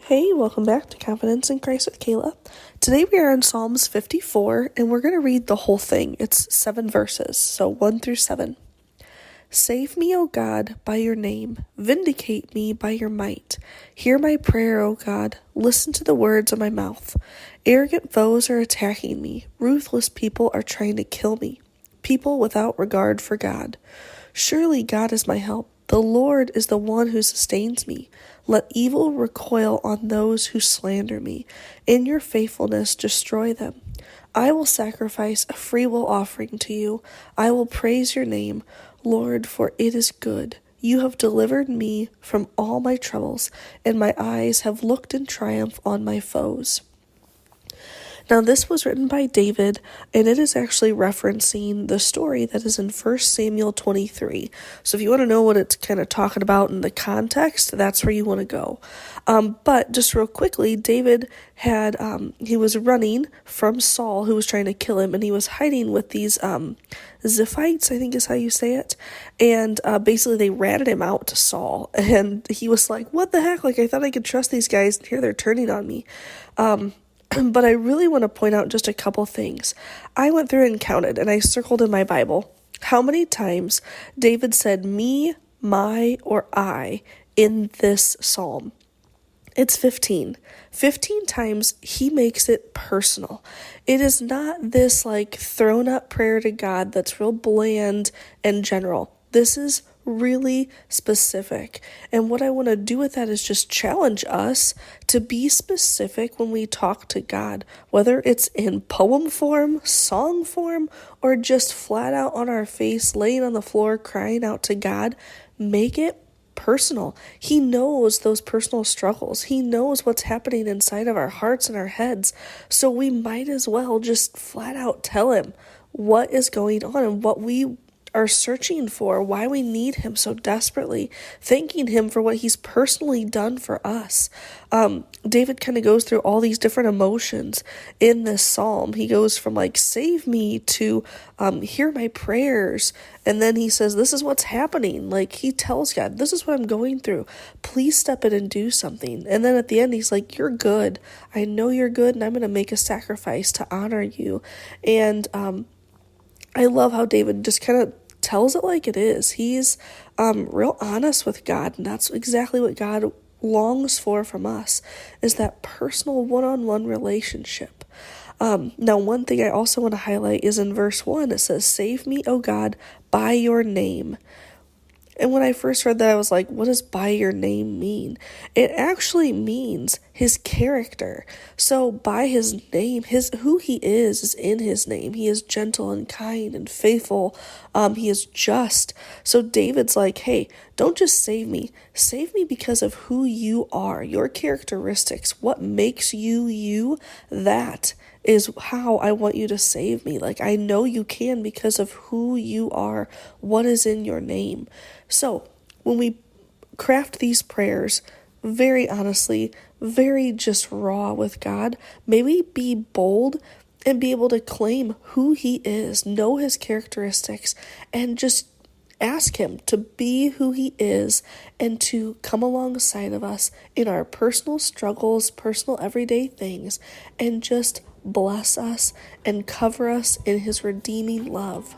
Hey, welcome back to Confidence in Christ with Kayla. Today we are in Psalms 54, and we're going to read the whole thing. It's 7 verses, so 1 through 7. Save me, O God, by your name. Vindicate me by your might. Hear my prayer, O God. Listen to the words of my mouth. Arrogant foes are attacking me. Ruthless people are trying to kill me. People without regard for God. Surely God is my help. The Lord is the one who sustains me. Let evil recoil on those who slander me. In your faithfulness, destroy them. I will sacrifice a freewill offering to you. I will praise your name, Lord, for it is good. You have delivered me from all my troubles, and my eyes have looked in triumph on my foes. Now, this was written by David, and it is actually referencing the story that is in 1 Samuel 23. So if you want to know what it's kind of talking about in the context, that's where you want to go. But just real quickly, David had, he was running from Saul, who was trying to kill him, and he was hiding with these Ziphites, I think is how you say it. And basically they ratted him out to Saul, and he was like, what the heck? Like, I thought I could trust these guys, and here they're turning on me. But I really want to point out just a couple things. I went through and counted, and I circled in my Bible how many times David said me, my, or I in this psalm. It's 15. 15 times he makes it personal. It is not this like thrown up prayer to God that's real bland and general. This is really specific. And what I want to do with that is just challenge us to be specific when we talk to God, whether it's in poem form, song form, or just flat out on our face, laying on the floor, crying out to God. Make it personal. He knows those personal struggles. He knows what's happening inside of our hearts and our heads. So we might as well just flat out tell him what is going on and what we are searching for, why we need him so desperately, thanking him for what he's personally done for us. David kind of goes through all these different emotions in this psalm. He goes from like, save me to hear my prayers. And then he says, this is what's happening. Like he tells God, this is what I'm going through. Please step in and do something. And then at the end, he's like, you're good. I know you're good. And I'm going to make a sacrifice to honor you. And I love how David just kind of tells it like it is. He's real honest with God, and that's exactly what God longs for from us, is that personal one-on-one relationship. Now, one thing I also want to highlight is in verse 1, it says, save me, O God, by your name. And when I first read that, I was like, what does by your name mean? It actually means his character. So by his name, who he is in his name. He is gentle and kind and faithful. He is just. So David's like, hey, don't just save me. Save me because of who you are, your characteristics, what makes you you. That is how I want you to save me. Like, I know you can because of who you are, what is in your name. So when we craft these prayers, very honestly, very just raw with God, may we be bold and be able to claim who he is, know his characteristics, and just ask him to be who he is and to come alongside of us in our personal struggles, personal everyday things, and just bless us and cover us in his redeeming love.